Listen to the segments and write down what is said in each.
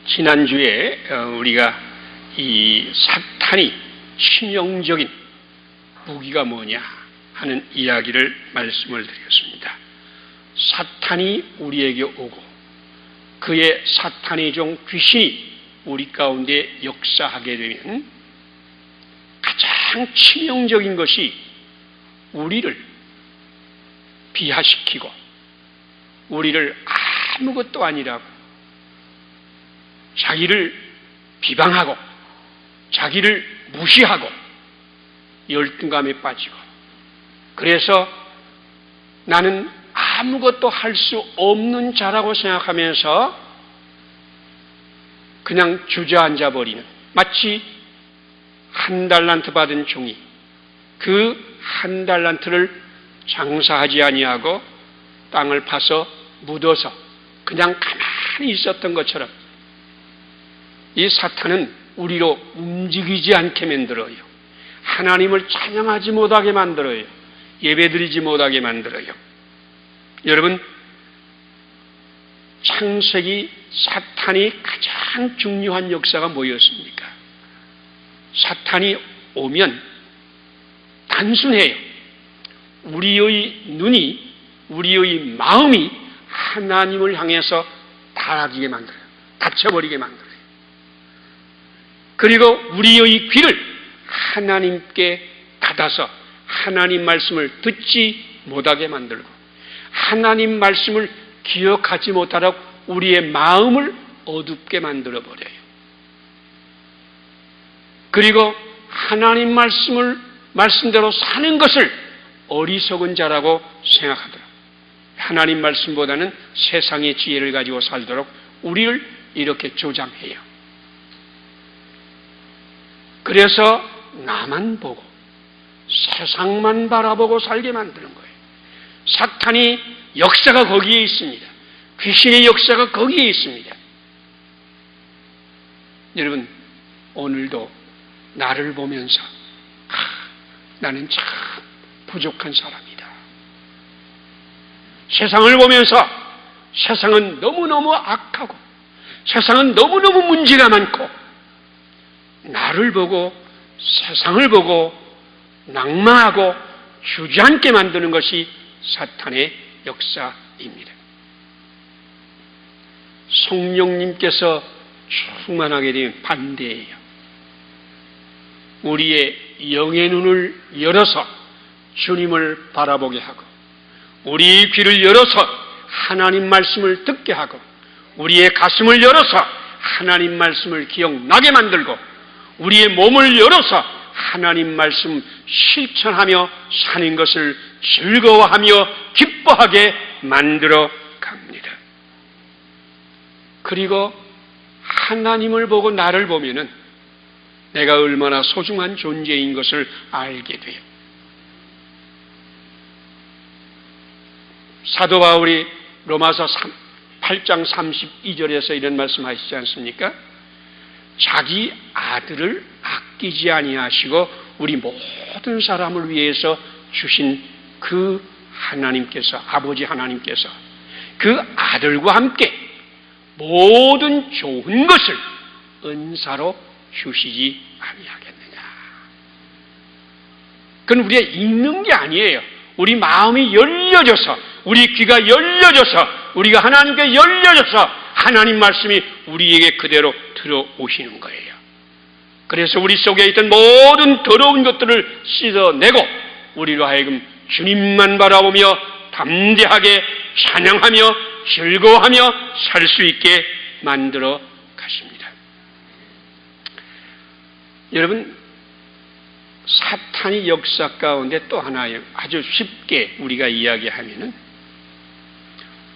지난주에 우리가 이 사탄이 치명적인 무기가 뭐냐 하는 이야기를 말씀을 드렸습니다. 사탄이 우리에게 오고 그의 사탄의 종 귀신이 우리 가운데 역사하게 되면 가장 치명적인 것이 우리를 비하시키고 우리를 아무것도 아니라고 자기를 비방하고 자기를 무시하고 열등감에 빠지고 그래서 나는 아무것도 할 수 없는 자라고 생각하면서 그냥 주저앉아 버리는, 마치 한 달란트 받은 종이 그 한 달란트를 장사하지 아니하고 땅을 파서 묻어서 그냥 가만히 있었던 것처럼 이 사탄은 우리로 움직이지 않게 만들어요. 하나님을 찬양하지 못하게 만들어요. 예배드리지 못하게 만들어요. 여러분, 창세기 사탄이 가장 중요한 역사가 뭐였습니까? 사탄이 오면 단순해요. 우리의 눈이, 우리의 마음이 하나님을 향해서 닫아지게 만들어요. 닫혀버리게 만들어요. 그리고 우리의 귀를 하나님께 닫아서 하나님 말씀을 듣지 못하게 만들고 하나님 말씀을 기억하지 못하도록 우리의 마음을 어둡게 만들어버려요. 그리고 하나님 말씀대로 사는 것을 어리석은 자라고 생각하더라고요. 하나님 말씀보다는 세상의 지혜를 가지고 살도록 우리를 이렇게 조장해요. 그래서 나만 보고 세상만 바라보고 살게 만드는 거예요. 사탄이 역사가 거기에 있습니다. 귀신의 역사가 거기에 있습니다. 여러분, 오늘도 나를 보면서 나는 참 부족한 사람이다. 세상을 보면서 세상은 너무너무 악하고 세상은 너무너무 문제가 많고 나를 보고 세상을 보고 낭망하고 주저앉게 만드는 것이 사탄의 역사입니다. 성령님께서 충만하게 되면 반대예요. 우리의 영의 눈을 열어서 주님을 바라보게 하고 우리의 귀를 열어서 하나님 말씀을 듣게 하고 우리의 가슴을 열어서 하나님 말씀을 기억나게 만들고 우리의 몸을 열어서 하나님 말씀 실천하며 사는 것을 즐거워하며 기뻐하게 만들어 갑니다. 그리고 하나님을 보고 나를 보면은 내가 얼마나 소중한 존재인 것을 알게 돼요. 사도 바울이 로마서 8장 32절에서 이런 말씀하시지 않습니까? 자기 아들을 아끼지 아니하시고 우리 모든 사람을 위해서 주신 그 하나님께서, 아버지 하나님께서 그 아들과 함께 모든 좋은 것을 은사로 주시지 아니하겠느냐. 그건 우리가 읽는 게 아니에요. 우리 마음이 열려져서, 우리 귀가 열려져서, 우리가 하나님께 열려져서 하나님 말씀이 우리에게 그대로 들어오시는 거예요. 그래서 우리 속에 있던 모든 더러운 것들을 씻어내고 우리로 하여금 주님만 바라보며 담대하게 찬양하며 즐거워하며 살 수 있게 만들어 가십니다. 여러분, 사탄의 역사 가운데 또 하나 아주 쉽게 우리가 이야기하면은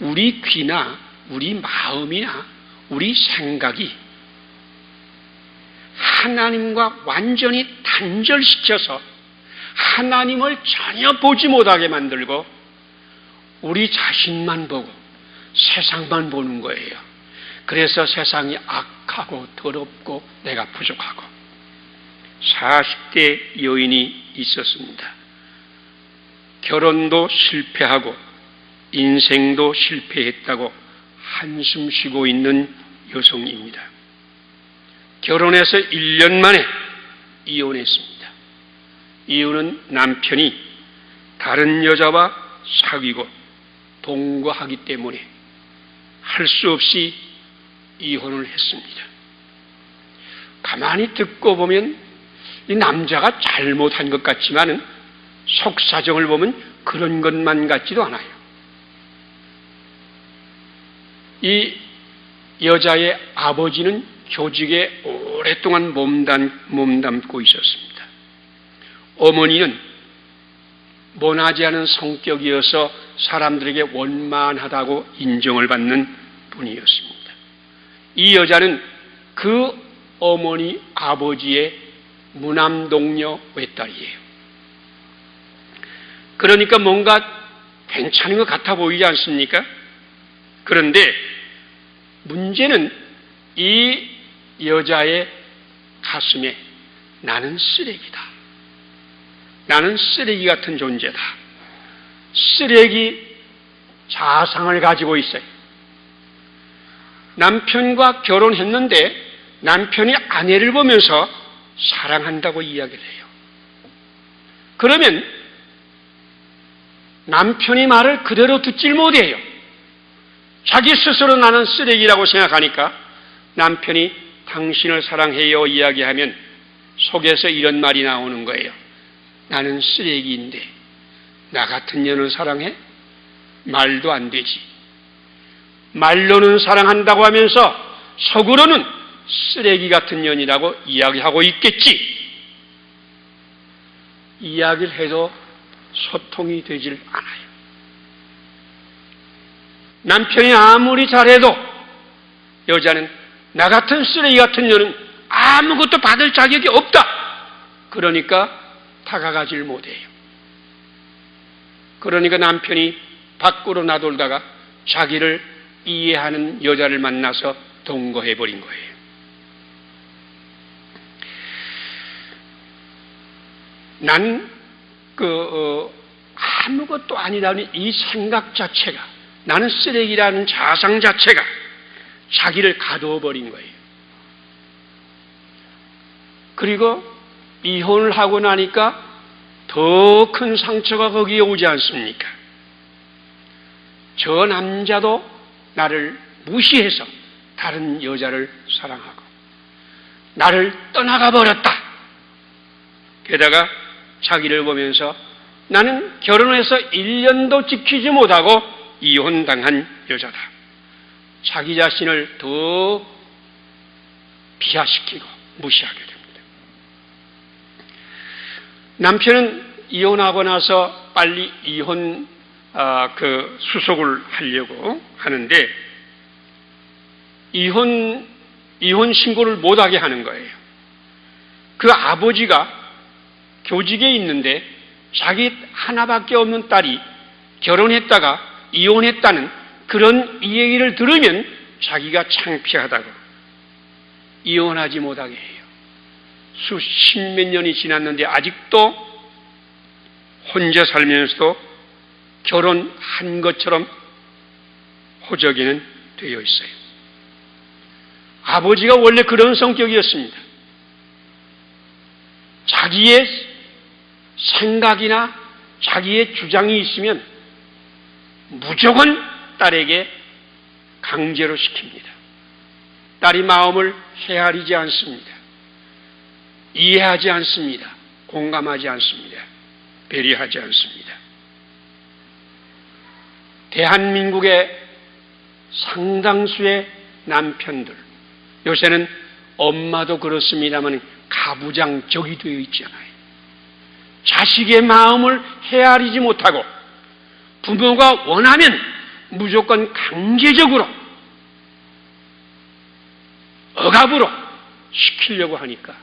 우리 귀나 우리 마음이나 우리 생각이 하나님과 완전히 단절시켜서 하나님을 전혀 보지 못하게 만들고 우리 자신만 보고 세상만 보는 거예요. 그래서 세상이 악하고 더럽고 내가 부족하고 40대 여인이 있었습니다. 결혼도 실패하고 인생도 실패했다고 한숨 쉬고 있는 여성입니다. 결혼해서 1년 만에 이혼했습니다. 이유는 남편이 다른 여자와 사귀고 동거하기 때문에 할 수 없이 이혼을 했습니다. 가만히 듣고 보면 이 남자가 잘못한 것 같지만은 속사정을 보면 그런 것만 같지도 않아요. 이 여자의 아버지는 교직에 오랫동안 몸담고 있었습니다. 어머니는 모나지 않은 성격이어서 사람들에게 원만하다고 인정을 받는 분이었습니다. 이 여자는 그 어머니 아버지의 무남동녀 외딸이에요. 그러니까 뭔가 괜찮은 것 같아 보이지 않습니까? 그런데 문제는 이 여자의 가슴에 나는 쓰레기다. 나는 쓰레기 같은 존재다. 쓰레기 자상을 가지고 있어요. 남편과 결혼했는데 남편이 아내를 보면서 사랑한다고 이야기를 해요. 그러면 남편이 말을 그대로 듣질 못해요. 자기 스스로 나는 쓰레기라고 생각하니까 남편이 당신을 사랑해요 이야기하면 속에서 이런 말이 나오는 거예요. 나는 쓰레기인데 나 같은 년을 사랑해? 말도 안 되지. 말로는 사랑한다고 하면서 속으로는 쓰레기 같은 년이라고 이야기하고 있겠지. 이야기를 해도 소통이 되질 않아요. 남편이 아무리 잘해도 여자는 나 같은 쓰레기 같은 년은 아무것도 받을 자격이 없다. 그러니까 다가가질 못해요. 그러니까 남편이 밖으로 나돌다가 자기를 이해하는 여자를 만나서 동거해버린 거예요. 난 아무것도 아니라는 이 생각 자체가, 나는 쓰레기라는 자상 자체가 자기를 가두어버린 거예요. 그리고 이혼을 하고 나니까 더 큰 상처가 거기에 오지 않습니까? 저 남자도 나를 무시해서 다른 여자를 사랑하고 나를 떠나가 버렸다. 게다가 자기를 보면서 나는 결혼해서 1년도 지키지 못하고 이혼당한 여자다. 자기 자신을 더 비하시키고 무시하게 됩니다. 남편은 이혼하고 나서 빨리 이혼 수속을 하려고 하는데 이혼 신고를 못하게 하는 거예요. 그 아버지가 교직에 있는데 자기 하나밖에 없는 딸이 결혼했다가 이혼했다는 그런 이 얘기를 들으면 자기가 창피하다고 이혼하지 못하게 해요. 십몇 년이 지났는데 아직도 혼자 살면서도 결혼한 것처럼 호적에는 되어 있어요. 아버지가 원래 그런 성격이었습니다. 자기의 생각이나 자기의 주장이 있으면 무조건 딸에게 강제로 시킵니다. 딸이 마음을 헤아리지 않습니다. 이해하지 않습니다. 공감하지 않습니다. 배려하지 않습니다. 대한민국의 상당수의 남편들, 요새는 엄마도 그렇습니다만 가부장적이 되어 있잖아요. 자식의 마음을 헤아리지 못하고 부모가 원하면 무조건 강제적으로 억압으로 시키려고 하니까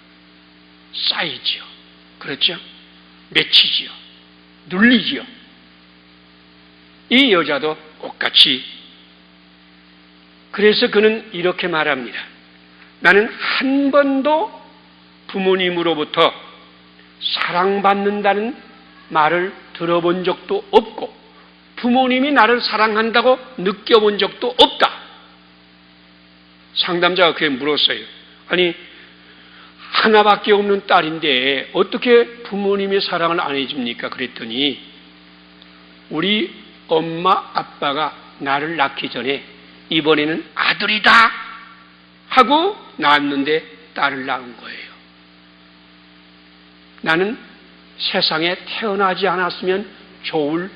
쌓이지요. 그렇죠? 맺히지요. 눌리지요. 이 여자도 똑같이. 그래서 그는 이렇게 말합니다. 나는 한 번도 부모님으로부터 사랑받는다는 말을 들어본 적도 없고 부모님이 나를 사랑한다고 느껴본 적도 없다. 상담자가 그게 물었어요. 아니 하나밖에 없는 딸인데 어떻게 부모님의 사랑을 안 해줍니까? 그랬더니 우리 엄마 아빠가 나를 낳기 전에 이번에는 아들이다 하고 낳았는데 딸을 낳은 거예요. 나는 세상에 태어나지 않았으면 좋을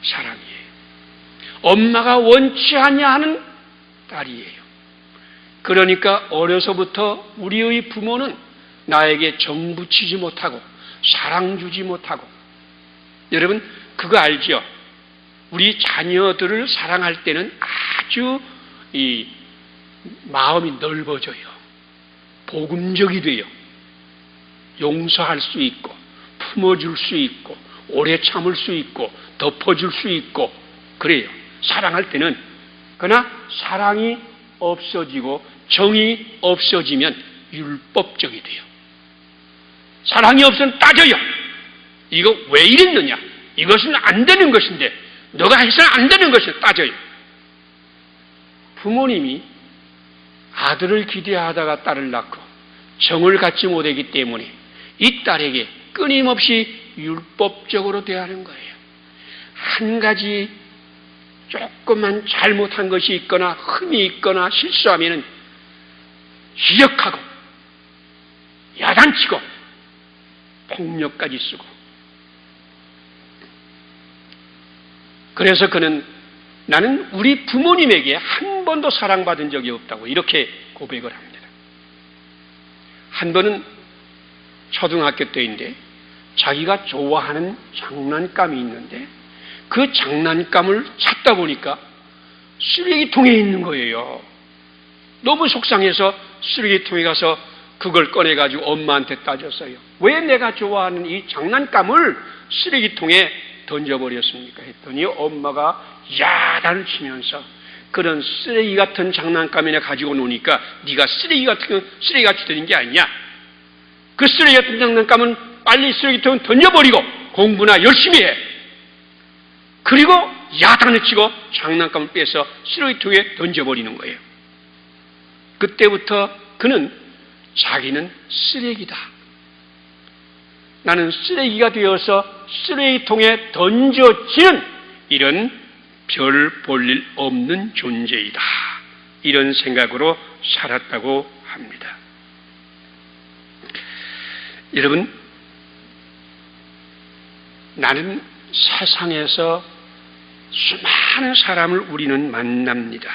사람이에요. 엄마가 원치 않냐 하는 딸이에요. 그러니까 어려서부터 우리의 부모는 나에게 정 붙이지 못하고 사랑 주지 못하고, 여러분 그거 알죠? 우리 자녀들을 사랑할 때는 아주 이 마음이 넓어져요. 복음적이 돼요. 용서할 수 있고 품어줄 수 있고 오래 참을 수 있고 덮어줄 수 있고 그래요. 사랑할 때는. 그러나 사랑이 없어지고 정이 없어지면 율법적이 돼요. 사랑이 없으면 따져요. 이거 왜 이랬느냐? 이것은 안 되는 것인데 너가 해서는 안 되는 것을 따져요. 부모님이 아들을 기대하다가 딸을 낳고 정을 갖지 못하기 때문에 이 딸에게 끊임없이 율법적으로 대하는 거예요. 한 가지 조금만 잘못한 것이 있거나 흠이 있거나 실수하면 지적하고 야단치고 폭력까지 쓰고, 그래서 그는 나는 우리 부모님에게 한 번도 사랑받은 적이 없다고 이렇게 고백을 합니다. 한 번은 초등학교 때인데 자기가 좋아하는 장난감이 있는데 그 장난감을 찾다 보니까 쓰레기통에 있는 거예요. 너무 속상해서 쓰레기통에 가서 그걸 꺼내가지고 엄마한테 따졌어요. 왜 내가 좋아하는 이 장난감을 쓰레기통에 던져버렸습니까? 했더니 엄마가 야단을 치면서 그런 쓰레기 같은 장난감이나 가지고 노니까 네가 쓰레기같이 되는 게 아니냐. 그 쓰레기 같은 장난감은 빨리 쓰레기통에 던져버리고 공부나 열심히 해. 그리고 야단을 치고 장난감을 빼서 쓰레기통에 던져버리는 거예요. 그때부터 그는 자기는 쓰레기다. 나는 쓰레기가 되어서 쓰레기통에 던져지는 이런 별 볼 일 없는 존재이다. 이런 생각으로 살았다고 합니다. 여러분, 나는 세상에서 수많은 사람을 우리는 만납니다.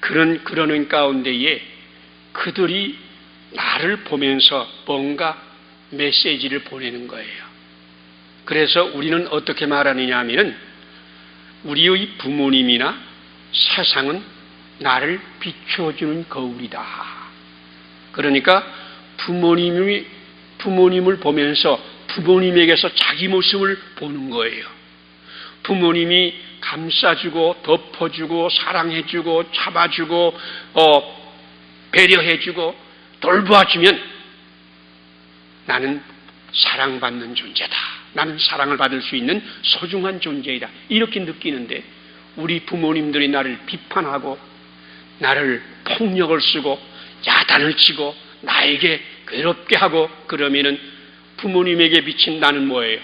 그러는 가운데에 그들이 나를 보면서 뭔가 메시지를 보내는 거예요. 그래서 우리는 어떻게 말하느냐 하면은 우리의 부모님이나 세상은 나를 비춰주는 거울이다. 그러니까 부모님을 보면서 부모님에게서 자기 모습을 보는 거예요. 부모님이 감싸주고 덮어주고 사랑해주고 잡아주고 배려해주고 돌보아주면 나는 사랑받는 존재다. 나는 사랑을 받을 수 있는 소중한 존재이다. 이렇게 느끼는데 우리 부모님들이 나를 비판하고 나를 폭력을 쓰고 야단을 치고 나에게 괴롭게 하고 그러면은 부모님에게 비친 나는 뭐예요?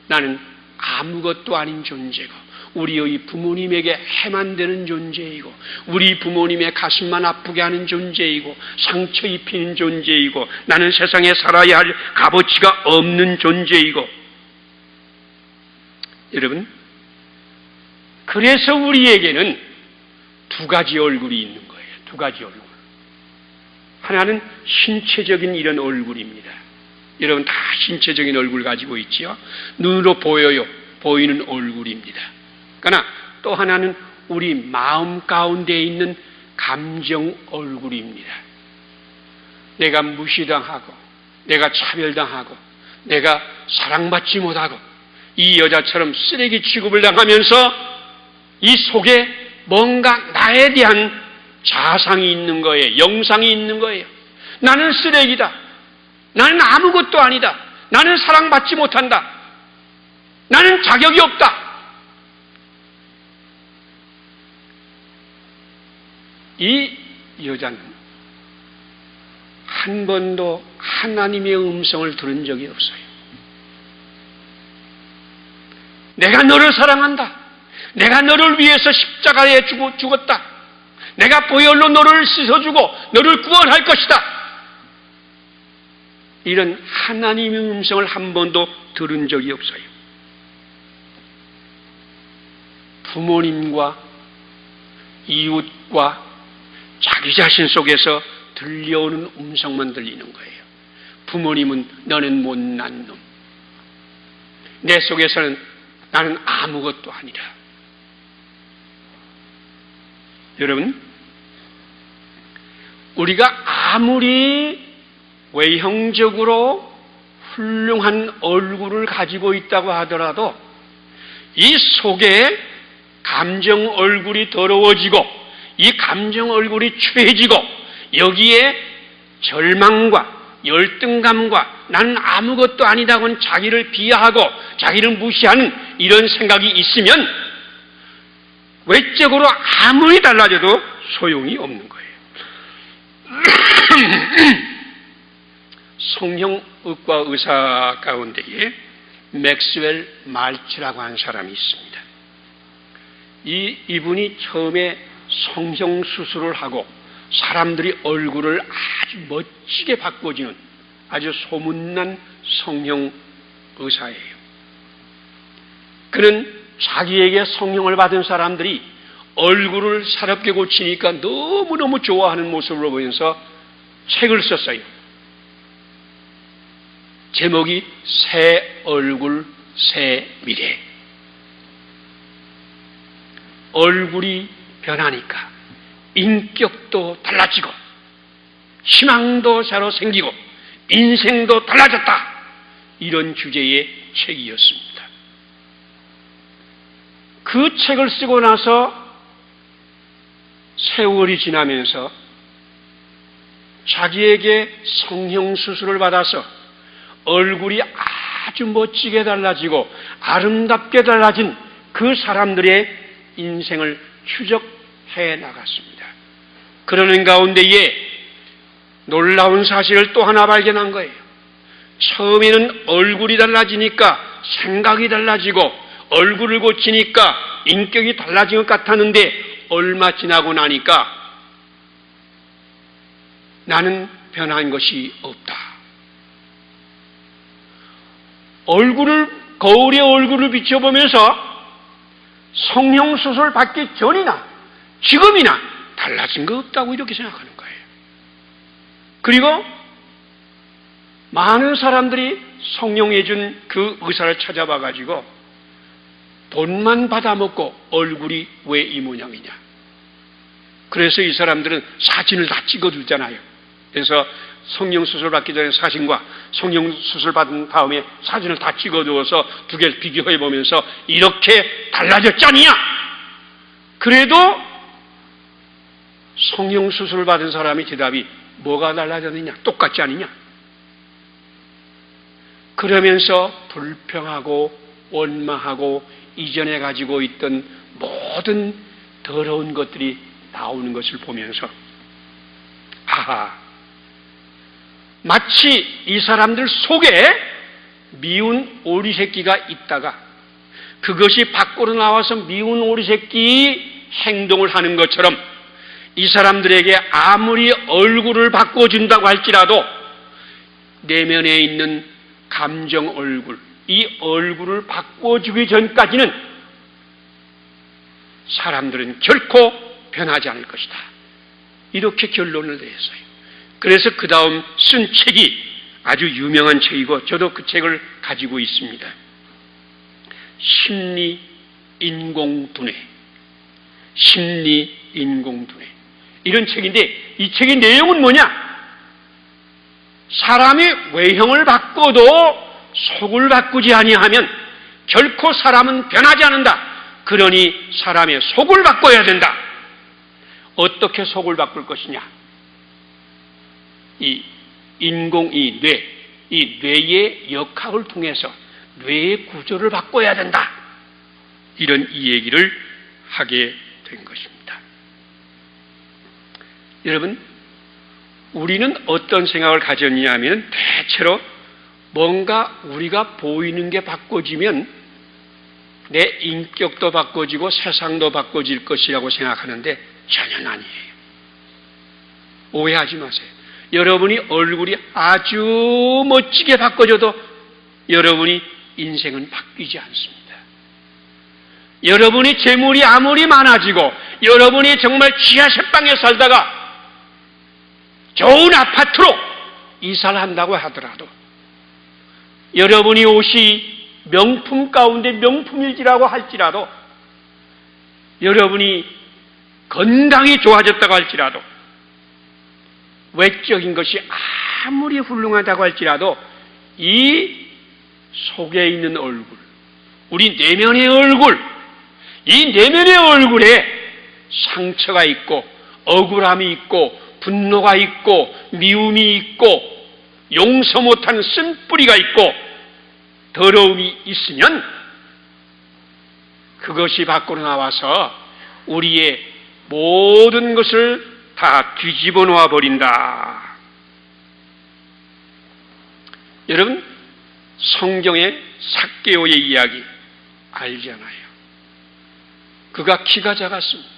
나는 아무것도 아닌 존재고 우리의 부모님에게 해만 되는 존재이고 우리 부모님의 가슴만 아프게 하는 존재이고 상처 입히는 존재이고 나는 세상에 살아야 할 값어치가 없는 존재이고. 여러분, 그래서 우리에게는 두 가지 얼굴이 있는 거예요. 두 가지 얼굴. 하나는 신체적인 이런 얼굴입니다. 여러분 다 신체적인 얼굴 가지고 있지요. 눈으로 보이는 얼굴입니다. 그러나 또 하나는 우리 마음 가운데 있는 감정 얼굴입니다. 내가 무시당하고 내가 차별당하고 내가 사랑받지 못하고 이 여자처럼 쓰레기 취급을 당하면서 이 속에 뭔가 나에 대한 자상이 있는 거예요. 영상이 있는 거예요. 나는 쓰레기다. 나는 아무것도 아니다. 나는 사랑받지 못한다. 나는 자격이 없다. 이 여자는 한 번도 하나님의 음성을 들은 적이 없어요. 내가 너를 사랑한다. 내가 너를 위해서 십자가에 죽었다. 내가 보혈로 너를 씻어주고 너를 구원할 것이다. 이런 하나님의 음성을 한 번도 들은 적이 없어요. 부모님과 이웃과 자기 자신 속에서 들려오는 음성만 들리는 거예요. 부모님은 너는 못난 놈. 내 속에서는 나는 아무것도 아니라. 여러분, 우리가 아무리 외형적으로 훌륭한 얼굴을 가지고 있다고 하더라도 이 속에 감정 얼굴이 더러워지고 이 감정 얼굴이 추해지고 여기에 절망과 열등감과 나는 아무것도 아니다고는 자기를 비하하고 자기를 무시하는 이런 생각이 있으면 외적으로 아무리 달라져도 소용이 없는 거예요. 성형외과 의사 가운데에 맥스웰 말츠라고 하는 사람이 있습니다. 이분이 처음에 성형수술을 하고 사람들이 얼굴을 아주 멋지게 바꿔주는 아주 소문난 성형의사예요. 그는 자기에게 성형을 받은 사람들이 얼굴을 새롭게 고치니까 너무너무 좋아하는 모습을 보면서 책을 썼어요. 제목이 새 얼굴 새 미래. 얼굴이 변하니까 인격도 달라지고 희망도 새로 생기고 인생도 달라졌다. 이런 주제의 책이었습니다. 그 책을 쓰고 나서 세월이 지나면서 자기에게 성형수술을 받아서 얼굴이 아주 멋지게 달라지고 아름답게 달라진 그 사람들의 인생을 추적해 나갔습니다. 그러는 가운데에 놀라운 사실을 또 하나 발견한 거예요. 처음에는 얼굴이 달라지니까 생각이 달라지고 얼굴을 고치니까 인격이 달라진 것 같았는데 얼마 지나고 나니까 나는 변한 것이 없다. 거울에 얼굴을 비춰보면서 성형수술 받기 전이나 지금이나 달라진 거 없다고 이렇게 생각하는 거예요. 그리고 많은 사람들이 성형해준 그 의사를 찾아봐가지고 돈만 받아먹고 얼굴이 왜 이 모양이냐. 그래서 이 사람들은 사진을 다 찍어주잖아요. 그래서 성형수술 받기 전에 사진과 성형수술 받은 다음에 사진을 다 찍어두어서 두 개를 비교해보면서 이렇게 달라졌잖냐. 그래도 성형수술 받은 사람의 대답이 뭐가 달라졌느냐? 똑같지 않느냐? 그러면서 불평하고 원망하고 이전에 가지고 있던 모든 더러운 것들이 나오는 것을 보면서 마치 이 사람들 속에 미운 오리 새끼가 있다가 그것이 밖으로 나와서 미운 오리 새끼 행동을 하는 것처럼 이 사람들에게 아무리 얼굴을 바꿔준다고 할지라도 내면에 있는 감정 얼굴, 이 얼굴을 바꿔주기 전까지는 사람들은 결코 변하지 않을 것이다. 이렇게 결론을 내었어요. 그래서 그 다음 쓴 책이 아주 유명한 책이고 저도 그 책을 가지고 있습니다. 심리 인공두뇌. 심리 인공두뇌. 이런 책인데 이 책의 내용은 뭐냐? 사람이 외형을 바꿔도 속을 바꾸지 아니하면 결코 사람은 변하지 않는다. 그러니 사람의 속을 바꿔야 된다. 어떻게 속을 바꿀 것이냐? 이 뇌의 역학을 통해서 뇌의 구조를 바꿔야 된다. 이런 이 얘기를 하게 된 것입니다. 여러분, 우리는 어떤 생각을 가졌냐면 대체로 뭔가 우리가 보이는 게 바꿔지면 내 인격도 바꿔지고 세상도 바꿔질 것이라고 생각하는데 전혀 아니에요. 오해하지 마세요. 여러분이 얼굴이 아주 멋지게 바꿔져도 여러분이 인생은 바뀌지 않습니다. 여러분이 재물이 아무리 많아지고 여러분이 정말 지하 셋방에 살다가 좋은 아파트로 이사를 한다고 하더라도 여러분이 옷이 명품 가운데 명품일지라고 할지라도 여러분이 건강이 좋아졌다고 할지라도 외적인 것이 아무리 훌륭하다고 할지라도 이 속에 있는 얼굴, 우리 내면의 얼굴, 이 내면의 얼굴에 상처가 있고 억울함이 있고 분노가 있고 미움이 있고 용서 못한 쓴뿌리가 있고 더러움이 있으면 그것이 밖으로 나와서 우리의 모든 것을 다 뒤집어 놓아 버린다. 여러분, 성경의 삭개오의 이야기 알잖아요. 그가 키가 작았습니다.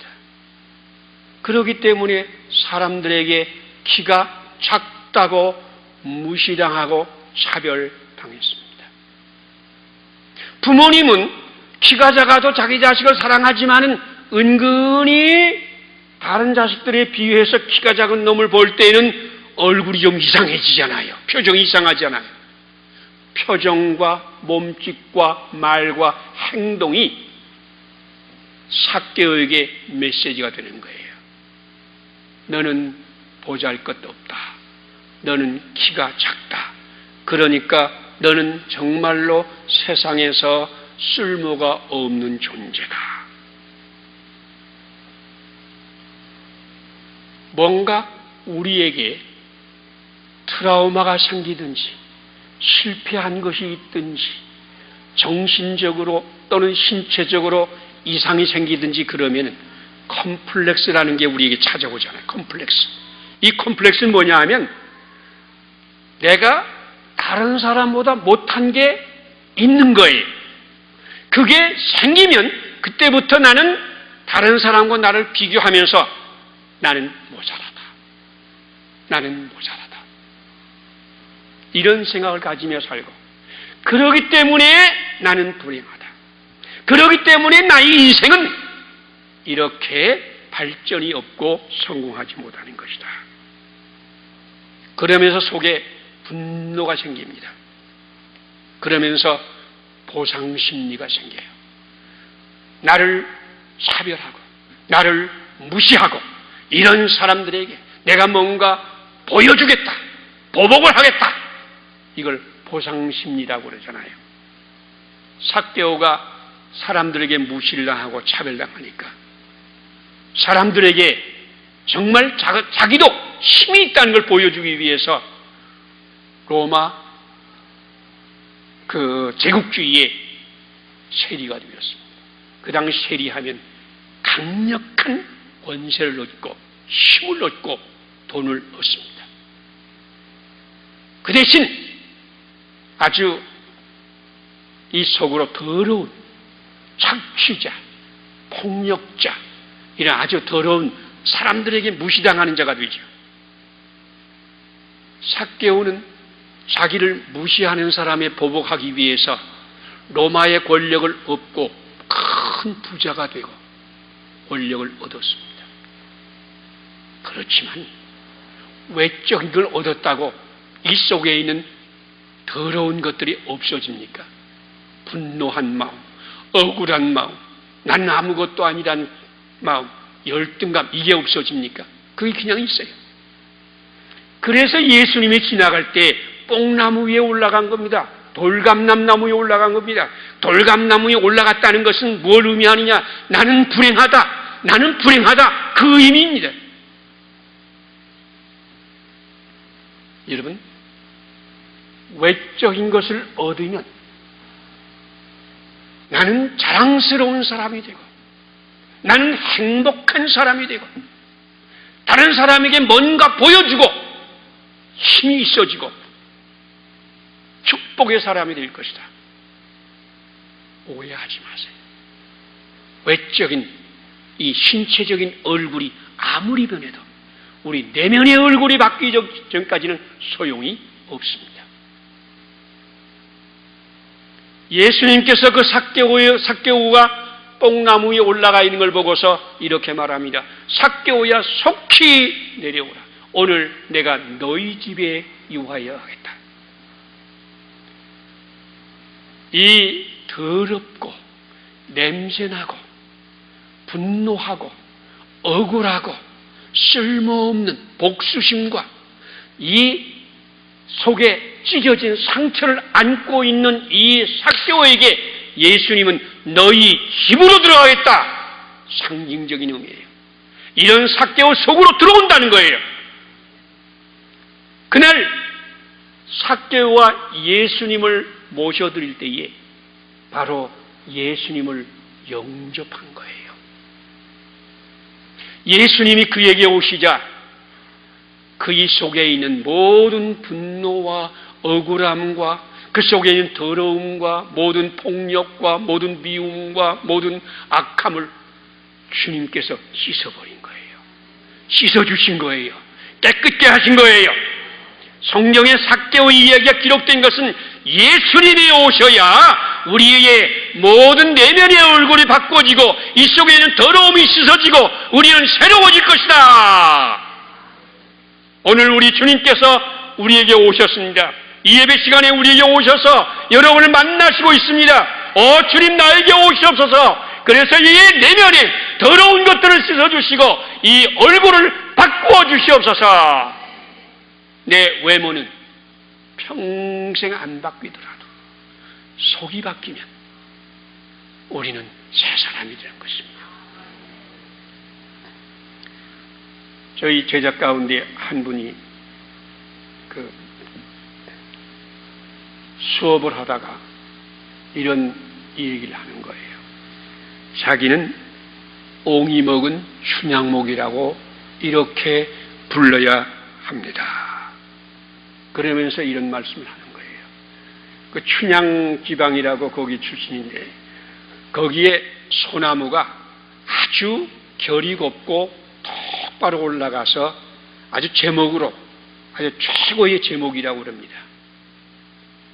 그렇기 때문에 사람들에게 키가 작다고 무시당하고 차별당했습니다. 부모님은 키가 작아도 자기 자식을 사랑하지만은 은근히 다른 자식들에 비해서 키가 작은 놈을 볼 때는 얼굴이 좀 이상해지잖아요. 표정이 이상하잖아요. 표정과 몸짓과 말과 행동이 삭개오에게 메시지가 되는 거예요. 너는 보잘것도 없다. 너는 키가 작다. 그러니까 너는 정말로 세상에서 쓸모가 없는 존재다. 뭔가 우리에게 트라우마가 생기든지 실패한 것이 있든지 정신적으로 또는 신체적으로 이상이 생기든지 그러면 컴플렉스라는 게 우리에게 찾아오잖아요. 컴플렉스. 이 컴플렉스는 뭐냐 하면 내가 다른 사람보다 못한 게 있는 거예요. 그게 생기면 그때부터 나는 다른 사람과 나를 비교하면서 나는 모자라다. 나는 모자라다. 이런 생각을 가지며 살고 그러기 때문에 나는 불행하다. 그러기 때문에 나의 인생은 이렇게 발전이 없고 성공하지 못하는 것이다. 그러면서 속에 분노가 생깁니다. 그러면서 보상심리가 생겨요. 나를 차별하고 나를 무시하고 이런 사람들에게 내가 뭔가 보여주겠다. 보복을 하겠다. 이걸 보상심리라고 그러잖아요. 삭개오가 사람들에게 무시를 당하고 차별당하니까 사람들에게 정말 자기도 힘이 있다는 걸 보여주기 위해서 로마 그 제국주의의 세리가 되었습니다. 그 당시 세리하면 강력한 권세를 얻고 힘을 얻고 돈을 얻습니다. 그 대신 아주 이 속으로 더러운 착취자, 폭력자 이런 아주 더러운 사람들에게 무시당하는 자가 되죠. 삭개오는 자기를 무시하는 사람에 보복하기 위해서 로마의 권력을 얻고 큰 부자가 되고 권력을 얻었습니다. 그렇지만 외적인 걸 얻었다고 이 속에 있는 더러운 것들이 없어집니까? 분노한 마음, 억울한 마음, 나는 아무것도 아니란 마음, 열등감 이게 없어집니까? 그게 그냥 있어요. 그래서 예수님이 지나갈 때 뽕나무 위에 올라간 겁니다. 돌감나무 위에 올라간 겁니다. 돌감나무 위에 올라갔다는 것은 뭘 의미하느냐? 나는 불행하다. 나는 불행하다. 그 의미입니다. 여러분, 외적인 것을 얻으면 나는 자랑스러운 사람이 되고 나는 행복한 사람이 되고 다른 사람에게 뭔가 보여주고 힘이 있어지고 축복의 사람이 될 것이다. 오해하지 마세요. 외적인 이 신체적인 얼굴이 아무리 변해도 우리 내면의 얼굴이 바뀌기 전까지는 소용이 없습니다. 예수님께서 그 삭개오가 뽕나무 위에 올라가 있는 걸 보고서 이렇게 말합니다. 삭개오야 속히 내려오라. 오늘 내가 너희 집에 유하여 하겠다. 이 더럽고 냄새나고 분노하고 억울하고 쓸모없는 복수심과 이 속에 찢어진 상처를 안고 있는 이 삭개오에게 예수님은 너희 집으로 들어가겠다. 상징적인 의미예요. 이런 삭개오 속으로 들어온다는 거예요. 그날 삭개오와 예수님을 모셔드릴 때에 바로 예수님을 영접한 거예요. 예수님이 그에게 오시자 그의 속에 있는 모든 분노와 억울함과 그 속에 있는 더러움과 모든 폭력과 모든 미움과 모든 악함을 주님께서 씻어버린 거예요. 씻어주신 거예요. 깨끗게 하신 거예요. 성경의 삭개오의 이야기가 기록된 것은 예수님이 오셔야 우리의 모든 내면의 얼굴이 바꿔지고 이 속에 있는 더러움이 씻어지고 우리는 새로워질 것이다. 오늘 우리 주님께서 우리에게 오셨습니다. 이 예배 시간에 우리에게 오셔서 여러분을 만나시고 있습니다. 주님 나에게 오시옵소서. 그래서 이 내면에 더러운 것들을 씻어주시고 이 얼굴을 바꾸어 주시옵소서. 내 외모는 평생 안 바뀌더라도 속이 바뀌면 우리는 새 사람이 되는 것입니다. 저희 제자 가운데 한 분이 수업을 하다가 이런 얘기를 하는 거예요. 자기는 옹이 먹은 춘향목이라고 이렇게 불러야 합니다. 그러면서 이런 말씀을 하는 거예요. 그 춘향 지방이라고 거기 출신인데 거기에 소나무가 아주 결이 곱고 똑바로 올라가서 아주 제목으로 아주 최고의 제목이라고 그럽니다.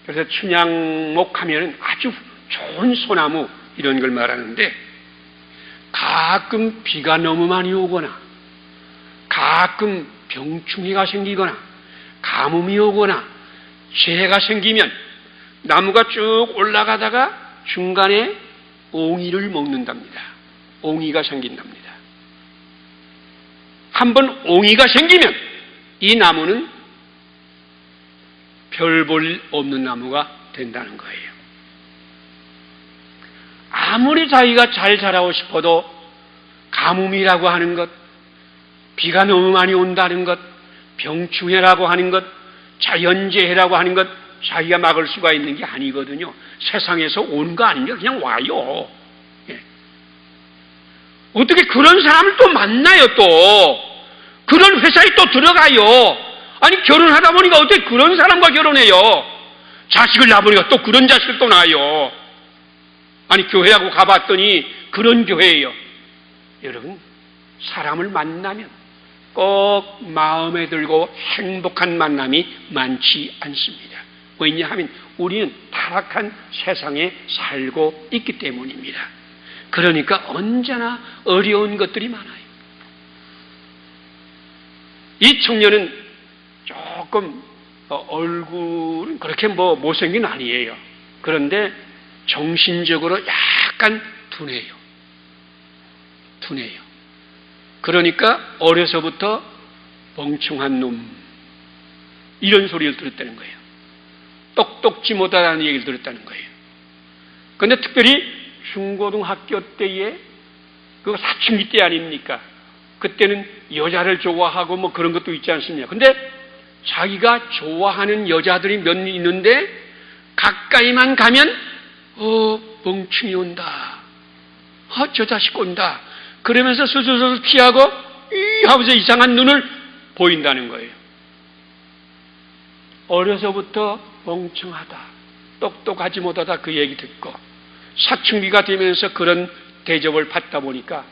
그래서 춘향목 하면은 아주 좋은 소나무 이런 걸 말하는데 가끔 비가 너무 많이 오거나 가끔 병충해가 생기거나 가뭄이 오거나 재해가 생기면 나무가 쭉 올라가다가 중간에 옹이를 먹는답니다. 옹이가 생긴답니다. 한번 옹이가 생기면 이 나무는 별 볼 없는 나무가 된다는 거예요. 아무리 자기가 잘 자라고 싶어도 가뭄이라고 하는 것, 비가 너무 많이 온다는 것, 병충해라고 하는 것, 자연재해라고 하는 것 자기가 막을 수가 있는 게 아니거든요. 세상에서 오는 거 아니냐 그냥 와요. 예. 어떻게 그런 사람을 또 만나요 또. 그런 회사에 또 들어가요. 아니 결혼하다 보니까 어떻게 그런 사람과 결혼해요. 자식을 낳아보니까 또 그런 자식을 또 낳아요. 아니 교회하고 가봤더니 그런 교회예요. 여러분 사람을 만나면 꼭 마음에 들고 행복한 만남이 많지 않습니다. 왜냐하면 우리는 타락한 세상에 살고 있기 때문입니다. 그러니까 언제나 어려운 것들이 많아요. 이 청년은 조금 얼굴은 그렇게 못생긴 아니에요. 그런데 정신적으로 약간 둔해요. 그러니까 어려서부터 멍청한 놈 이런 소리를 들었다는 거예요. 똑똑지 못하다는 얘기를 들었다는 거예요. 그런데 특별히 중고등학교 때에 그거 사춘기 때 아닙니까? 그때는 여자를 좋아하고 뭐 그런 것도 있지 않습니까? 근데 자기가 좋아하는 여자들이 몇 있는데 가까이만 가면 멍충이 온다. 저 자식 온다. 그러면서 스스로 피하고 하면서 이상한 눈을 보인다는 거예요. 어려서부터 멍청하다, 똑똑하지 못하다 그 얘기 듣고 사춘기가 되면서 그런 대접을 받다 보니까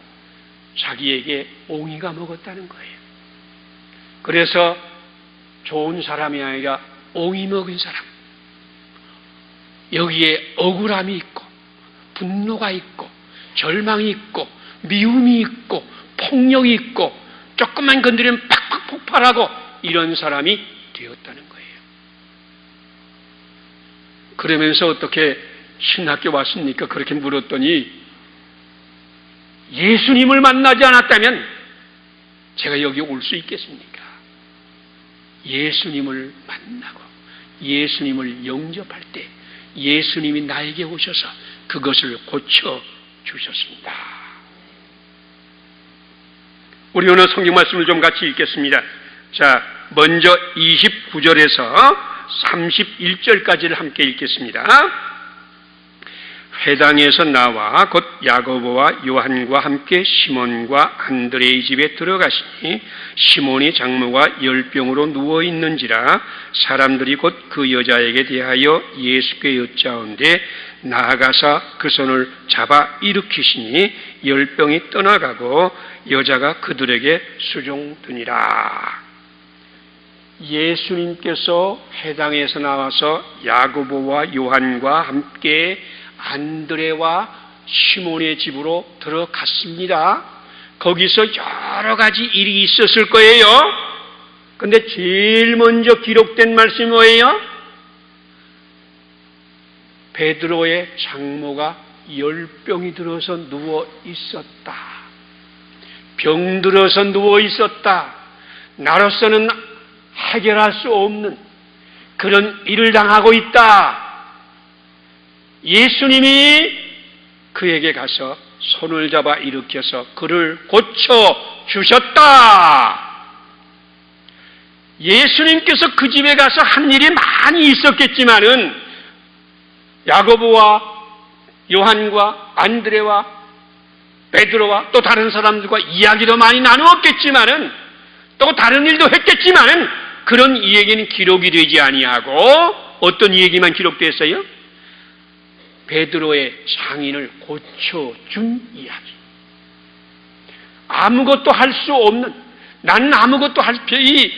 자기에게 옹이가 먹었다는 거예요. 그래서 좋은 사람이 아니라 옹이 먹은 사람, 여기에 억울함이 있고 분노가 있고 절망이 있고 미움이 있고 폭력이 있고 조금만 건드리면 팍팍 폭발하고 이런 사람이 되었다는 거예요. 그러면서 어떻게 신학교 왔습니까? 그렇게 물었더니 예수님을 만나지 않았다면 제가 여기 올 수 있겠습니까? 예수님을 만나고 예수님을 영접할 때 예수님이 나에게 오셔서 그것을 고쳐주셨습니다. 우리 오늘 성경 말씀을 좀 같이 읽겠습니다. 자, 먼저 29절에서 31절까지를 함께 읽겠습니다. 회당에서 나와 곧 야고보와 요한과 함께 시몬과 안드레의 집에 들어가시니 시몬이 장모가 열병으로 누워있는지라 사람들이 곧 그 여자에게 대하여 예수께 여짜온데 나아가서 그 손을 잡아 일으키시니 열병이 떠나가고 여자가 그들에게 수종드니라. 예수님께서 회당에서 나와서 야고보와 요한과 함께 안드레와 시몬의 집으로 들어갔습니다. 거기서 여러 가지 일이 있었을 거예요. 근데 제일 먼저 기록된 말씀이 뭐예요? 베드로의 장모가 열병이 들어서 누워 있었다. 병들어서 누워 있었다. 나로서는 해결할 수 없는 그런 일을 당하고 있다. 예수님이 그에게 가서 손을 잡아 일으켜서 그를 고쳐주셨다. 예수님께서 그 집에 가서 한 일이 많이 있었겠지만은 야고보와 요한과 안드레와 베드로와 또 다른 사람들과 이야기도 많이 나누었겠지만은 또 다른 일도 했겠지만은 그런 이야기는 기록이 되지 아니하고 어떤 이야기만 기록됐어요? 베드로의 상인을 고쳐준 이야기. 아무것도 할 수 없는, 나는 아무것도 이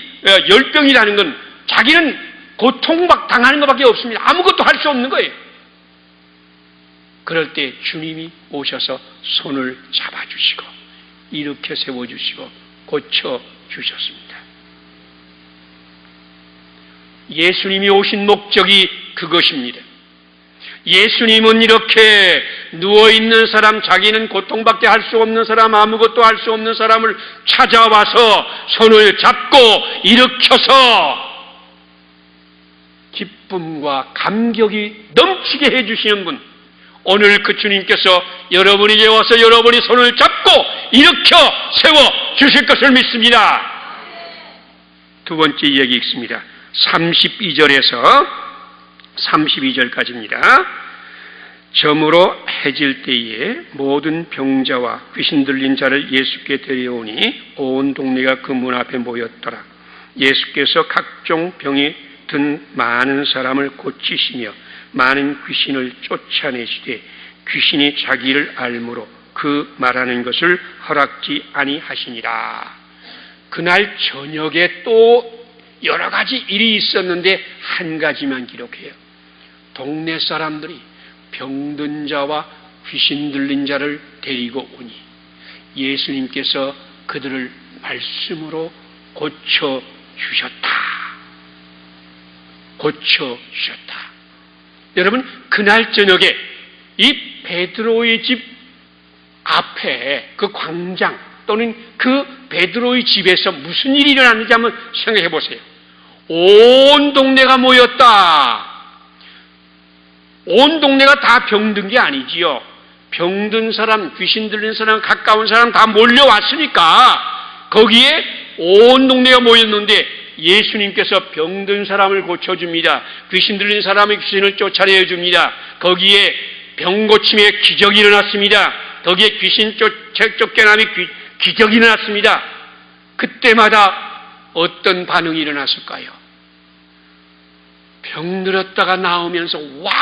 열병이라는 건 자기는 고통당하는 것밖에 없습니다. 아무것도 할 수 없는 거예요. 그럴 때 주님이 오셔서 손을 잡아주시고 일으켜 세워주시고 고쳐주셨습니다. 예수님이 오신 목적이 그것입니다. 예수님은 이렇게 누워있는 사람, 자기는 고통밖에 할 수 없는 사람, 아무것도 할 수 없는 사람을 찾아와서 손을 잡고 일으켜서 기쁨과 감격이 넘치게 해주시는 분, 오늘 그 주님께서 여러분에게 와서 여러분이 손을 잡고 일으켜 세워 주실 것을 믿습니다. 두 번째 이야기 읽습니다. 32절에서 32절까지입니다. 저물어 해질 때에 모든 병자와 귀신 들린 자를 예수께 데려오니 온 동네가 그 문 앞에 모였더라. 예수께서 각종 병이 든 많은 사람을 고치시며 많은 귀신을 쫓아내시되 귀신이 자기를 알므로 그 말하는 것을 허락지 아니하시니라. 그날 저녁에 또 여러 가지 일이 있었는데 한 가지만 기록해요. 동네 사람들이 병든 자와 귀신 들린 자를 데리고 오니 예수님께서 그들을 말씀으로 고쳐주셨다. 고쳐주셨다. 여러분, 그날 저녁에 이 베드로의 집 앞에 그 광장 또는 그 베드로의 집에서 무슨 일이 일어났는지 한번 생각해 보세요. 온 동네가 모였다. 온 동네가 다 병든 게 아니지요. 병든 사람, 귀신 들린 사람, 가까운 사람 다 몰려왔으니까 거기에 온 동네가 모였는데 예수님께서 병든 사람을 고쳐줍니다. 귀신 들린 사람의 귀신을 쫓아내어 줍니다. 거기에 병고침의 기적이 일어났습니다. 거기에 귀신 쫓겨남의 기적이 일어났습니다. 그때마다 어떤 반응이 일어났을까요? 병들었다가 나오면서 와!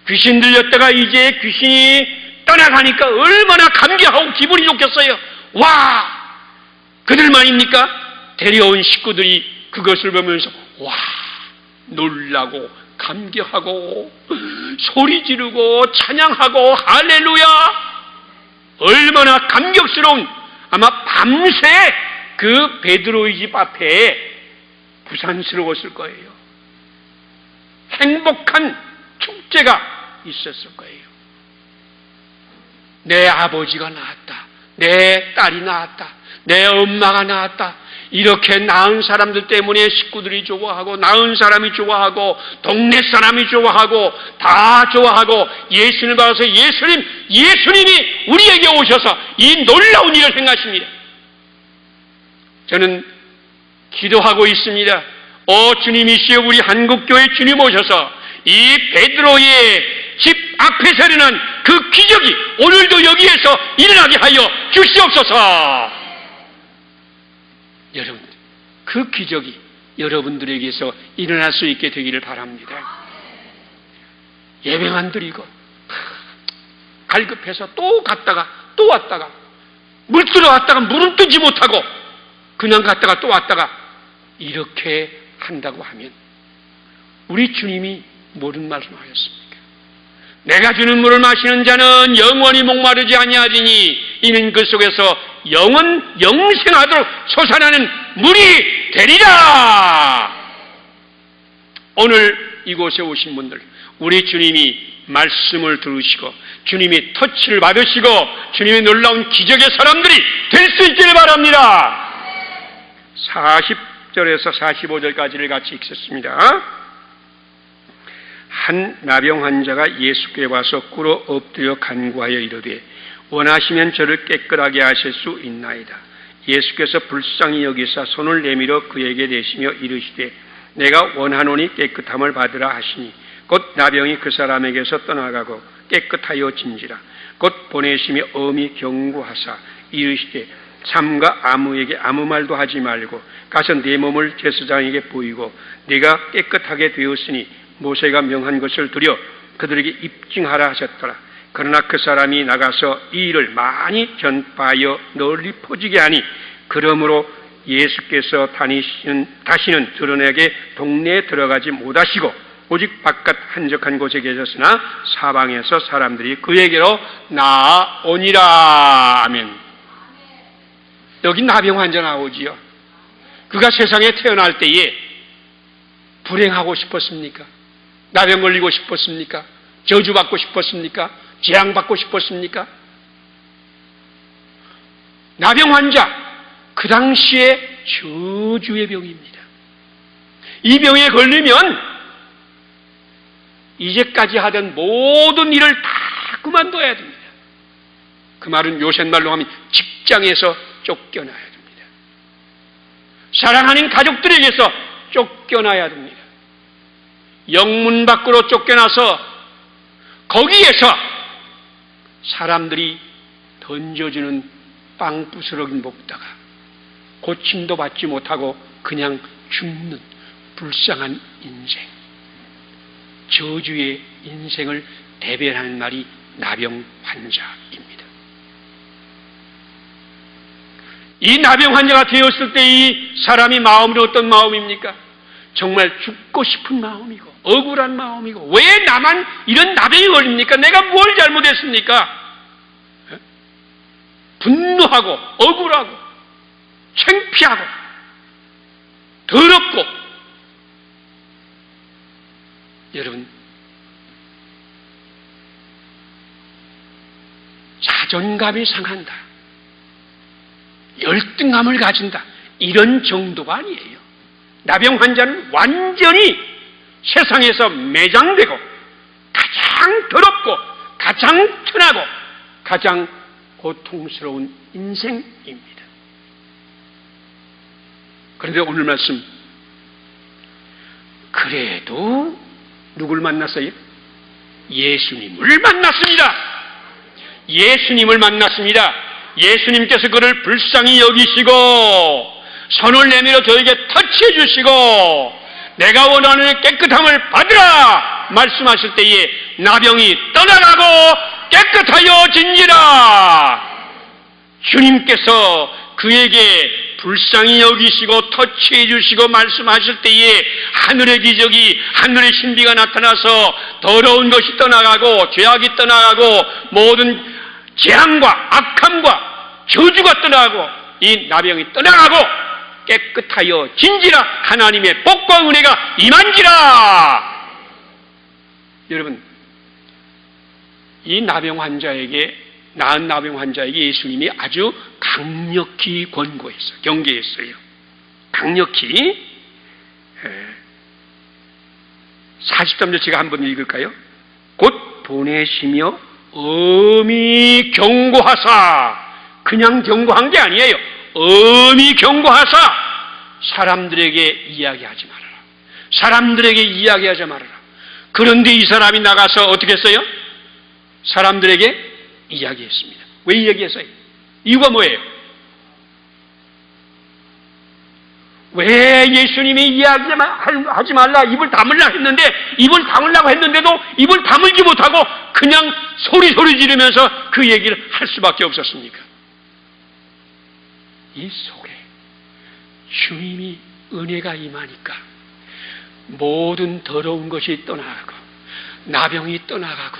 귀신 들렸다가 이제 귀신이 떠나가니까 얼마나 감격하고 기분이 좋겠어요. 와! 그들만입니까? 데려온 식구들이 그것을 보면서 와! 놀라고 감격하고 소리 지르고 찬양하고 할렐루야! 얼마나 감격스러운, 아마 밤새 그 베드로의 집 앞에 부산스러웠을 거예요. 행복한 축제가 있었을 거예요. 내 아버지가 낳았다. 내 딸이 낳았다. 내 엄마가 낳았다. 이렇게 낳은 사람들 때문에 식구들이 좋아하고, 낳은 사람이 좋아하고, 동네 사람이 좋아하고, 다 좋아하고, 예수님을 봐서 예수님이 우리에게 오셔서 이 놀라운 일을 행하십니다. 저는 기도하고 있습니다. 주님이시여, 우리 한국교회 주님 오셔서 이 베드로의 집 앞에서 일어난 그 기적이 오늘도 여기에서 일어나게 하여 주시옵소서. 여러분, 그 기적이 여러분들에게서 일어날 수 있게 되기를 바랍니다. 예배만 안 드리고 갈급해서 또 갔다가 또 왔다가, 물 들어왔다가 물은 뜨지 못하고 그냥 갔다가 또 왔다가 이렇게 한다고 하면 우리 주님이 무슨 말씀하셨습니까? 내가 주는 물을 마시는 자는 영원히 목마르지 아니하리니 이는 그 속에서 영생하도록 솟아나는 물이 되리라. 오늘 이곳에 오신 분들, 우리 주님이 말씀을 들으시고 주님이 터치를 받으시고 주님의 놀라운 기적의 사람들이 될 수 있기를 바랍니다. 40절에서 45절까지를 같이 읽겠습니다. 한 나병 환자가 예수께 와서 꿇어 엎드려 간구하여 이르되 원하시면 저를 깨끗하게 하실 수 있나이다. 예수께서 불쌍히 여기사 손을 내밀어 그에게 대시며 이르시되 내가 원하노니 깨끗함을 받으라 하시니 곧 나병이 그 사람에게서 떠나가고 깨끗하여 진지라. 곧 보내시며 엄히 경고하사 이르시되 삼가 아무에게 아무 말도 하지 말고 가서 네 몸을 제사장에게 보이고 네가 깨끗하게 되었으니 모세가 명한 것을 들여 그들에게 입증하라 하셨더라. 그러나 그 사람이 나가서 이 일을 많이 전파하여 널리 퍼지게 하니 그러므로 예수께서 다시는 드러내게 동네에 들어가지 못하시고 오직 바깥 한적한 곳에 계셨으나 사방에서 사람들이 그에게로 나아오니라. 아멘. 여기 나병 환자 나오지요. 그가 세상에 태어날 때에 불행하고 싶었습니까? 나병 걸리고 싶었습니까? 저주받고 싶었습니까? 재앙받고 싶었습니까? 나병 환자, 그 당시에 저주의 병입니다. 이 병에 걸리면 이제까지 하던 모든 일을 다 그만둬야 됩니다. 그 말은 요새 말로 하면 직장에서 쫓겨나야 됩니다. 사랑하는 가족들에게서 쫓겨나야 됩니다. 영문 밖으로 쫓겨나서 거기에서 사람들이 던져주는 빵 부스러기 먹다가 고침도 받지 못하고 그냥 죽는 불쌍한 인생, 저주의 인생을 대변하는 말이 나병 환자입니다. 이 나병 환자가 되었을 때 이 사람이 마음이 어떤 마음입니까? 정말 죽고 싶은 마음이고 억울한 마음이고, 왜 나만 이런 나병이 걸립니까? 내가 뭘 잘못했습니까? 분노하고 억울하고 창피하고 더럽고. 여러분, 자존감이 상한다, 열등감을 가진다, 이런 정도가 아니에요. 나병 환자는 완전히 세상에서 매장되고 가장 더럽고 가장 천하고 가장 고통스러운 인생입니다. 그런데 오늘 말씀, 그래도 누굴 만났어요? 예수님을 만났습니다. 예수님을 만났습니다. 예수님께서 그를 불쌍히 여기시고 손을 내밀어 저에게 터치해 주시고 내가 원하는 깨끗함을 받으라 말씀하실 때에 나병이 떠나가고 깨끗하여진지라. 주님께서 그에게 불쌍히 여기시고 터치해 주시고 말씀하실 때에 하늘의 기적이, 하늘의 신비가 나타나서 더러운 것이 떠나가고 죄악이 떠나가고 모든 재앙과 악함과 저주가 떠나가고 이 나병이 떠나가고 깨끗하여 진지라. 하나님의 복과 은혜가 임한지라. 여러분, 이 나병 환자에게, 나은 나병 환자에게 예수님이 아주 강력히 권고했어요. 경계했어요. 강력히. 43절 제가 한번 읽을까요? 곧 보내시며 엄히 경고하사. 그냥 경고한 게 아니에요. 엄히 경고하사 사람들에게 이야기하지 말아라. 사람들에게 이야기하지 말아라. 그런데 이 사람이 나가서 어떻게 했어요? 사람들에게 이야기했습니다. 왜 이야기했어요? 이유가 뭐예요? 왜 예수님이 이야기하지 말라, 입을 다물라 했는데, 입을 다물라고 했는데도 입을 다물지 못하고 그냥 소리 지르면서 그 얘기를 할 수밖에 없었습니까? 이 속에 주님이 은혜가 임하니까 모든 더러운 것이 떠나가고 나병이 떠나가고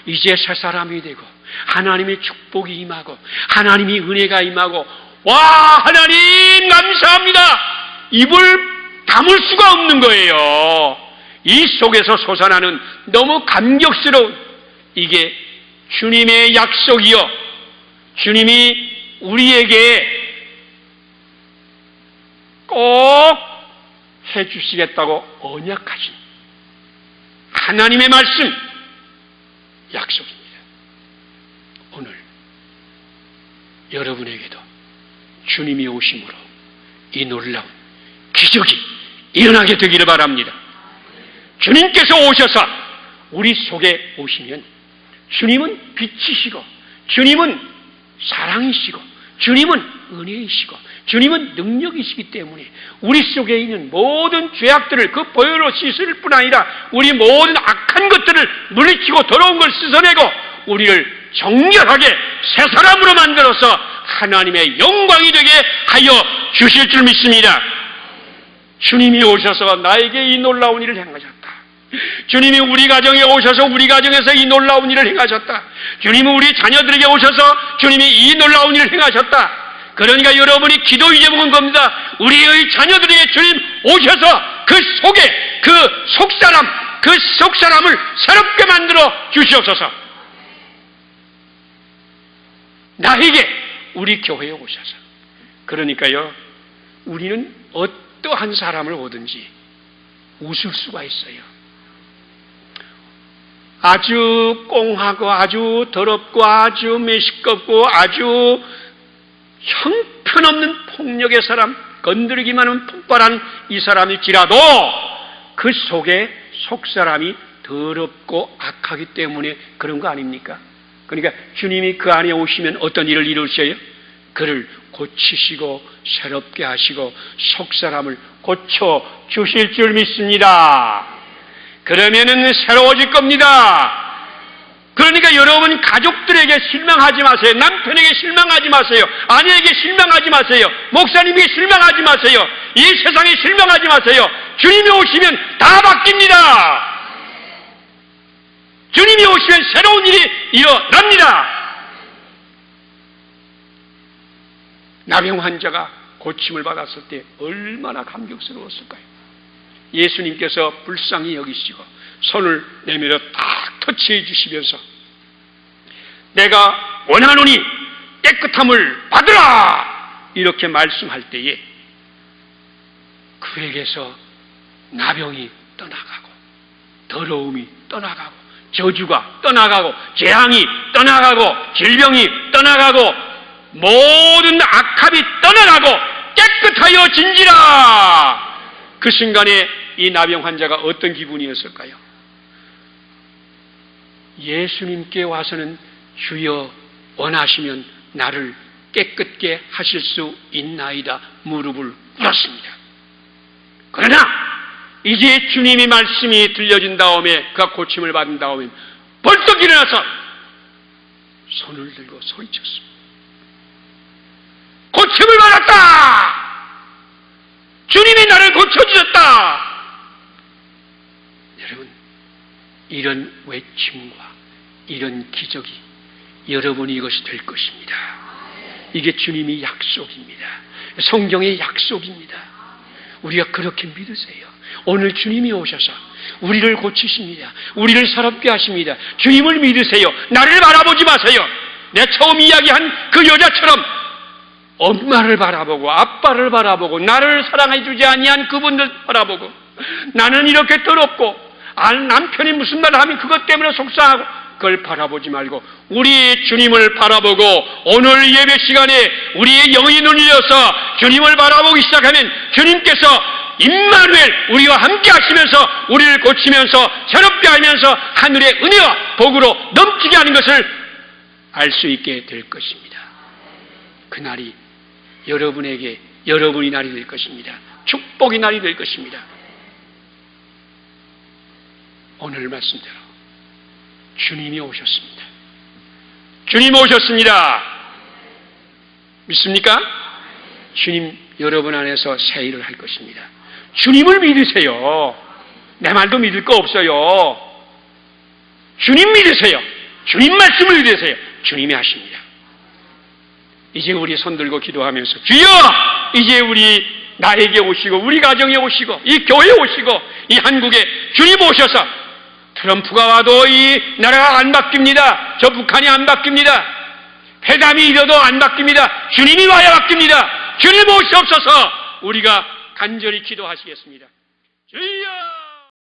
이제 새 사람이 되고 하나님의 축복이 임하고 하나님의 은혜가 임하고, 와, 하나님 감사합니다. 입을 다물 수가 없는 거예요. 이 속에서 솟아나는 너무 감격스러운, 이게 주님의 약속이요, 주님이 우리에게 꼭 해주시겠다고 언약하신 하나님의 말씀, 약속입니다. 오늘 여러분에게도 주님이 오심으로 이 놀라운 기적이 일어나게 되기를 바랍니다. 주님께서 오셔서 우리 속에 오시면 주님은 빛이시고 주님은 사랑이시고 주님은 은혜이시고 주님은 능력이시기 때문에 우리 속에 있는 모든 죄악들을 그 보혈로 씻을 뿐 아니라 우리 모든 악한 것들을 물리치고 더러운 걸 씻어내고 우리를 정결하게 새 사람으로 만들어서 하나님의 영광이 되게 하여 주실 줄 믿습니다. 주님이 오셔서 나에게 이 놀라운 일을 행하셨다. 주님이 우리 가정에 오셔서 우리 가정에서 이 놀라운 일을 행하셨다. 주님이 우리 자녀들에게 오셔서 주님이 이 놀라운 일을 행하셨다. 그러니까 여러분이 기도 제목은 겁니다. 우리의 자녀들에게 주님 오셔서 그 속에 그 속사람을 새롭게 만들어 주시옵소서. 나에게 우리 교회에 오셔서. 그러니까요, 우리는 어떠한 사람을 오든지 웃을 수가 있어요. 아주 꽁하고 아주 더럽고 아주 메시껍고 아주 형편없는 폭력의 사람, 건드리기만 하면 폭발한 이 사람일지라도 그 속에 속사람이 더럽고 악하기 때문에 그런 거 아닙니까? 그러니까 주님이 그 안에 오시면 어떤 일을 이루셔요? 그를 고치시고 새롭게 하시고 속사람을 고쳐 주실 줄 믿습니다. 그러면은 새로워질 겁니다. 그러니까 여러분 가족들에게 실망하지 마세요. 남편에게 실망하지 마세요. 아내에게 실망하지 마세요. 목사님에게 실망하지 마세요. 이 세상에 실망하지 마세요. 주님이 오시면 다 바뀝니다. 주님이 오시면 새로운 일이 일어납니다. 나병 환자가 고침을 받았을 때 얼마나 감격스러웠을까요? 예수님께서 불쌍히 여기시고 손을 내밀어 딱 터치해 주시면서 내가 원하노니 깨끗함을 받으라 이렇게 말씀할 때에 그에게서 나병이 떠나가고 더러움이 떠나가고 저주가 떠나가고 재앙이 떠나가고 질병이 떠나가고 모든 악함이 떠나가고 깨끗하여 진지라. 그 순간에 이 나병 환자가 어떤 기분이었을까요? 예수님께 와서는 주여 원하시면 나를 깨끗게 하실 수 있나이다 무릎을 꿇었습니다. 그러나 이제 주님의 말씀이 들려진 다음에 그가 고침을 받은 다음에 벌떡 일어나서 손을 들고 소리쳤습니다. 고침을 받았다! 주님이 나를 고쳐주셨다! 여러분, 이런 외침과 이런 기적이 여러분이 이것이 될 것입니다. 이게 주님의 약속입니다. 성경의 약속입니다. 우리가 그렇게 믿으세요. 오늘 주님이 오셔서 우리를 고치십니다. 우리를 새롭게 하십니다. 주님을 믿으세요. 나를 바라보지 마세요. 내가 처음 이야기한 그 여자처럼 엄마를 바라보고 아빠를 바라보고 나를 사랑해 주지 아니한 그분들 바라보고 나는 이렇게 더럽고 남편이 무슨 말을 하면 그것 때문에 속상하고 그걸 바라보지 말고 우리 주님을 바라보고 오늘 예배 시간에 우리의 영이 눈이 열려서 주님을 바라보기 시작하면 주님께서 임마누엘 우리와 함께 하시면서 우리를 고치면서 새롭게 하면서 하늘의 은혜와 복으로 넘치게 하는 것을 알 수 있게 될 것입니다. 그날이 여러분에게 여러분의 날이 될 것입니다. 축복의 날이 될 것입니다. 오늘 말씀대로 주님이 오셨습니다. 주님 오셨습니다. 믿습니까? 주님 여러분 안에서 새 일을 할 것입니다. 주님을 믿으세요. 내 말도 믿을 거 없어요. 주님 믿으세요. 주님 말씀을 믿으세요. 주님이 하십니다. 이제 우리 손 들고 기도하면서 주여 이제 우리 나에게 오시고 우리 가정에 오시고 이 교회에 오시고 이 한국에 주님 오셔서 트럼프가 와도 이 나라가 안 바뀝니다. 저 북한이 안 바뀝니다. 회담이 이뤄도 안 바뀝니다. 주님이 와야 바뀝니다. 주님 오시옵소서. 우리가 간절히 기도하시겠습니다. 주여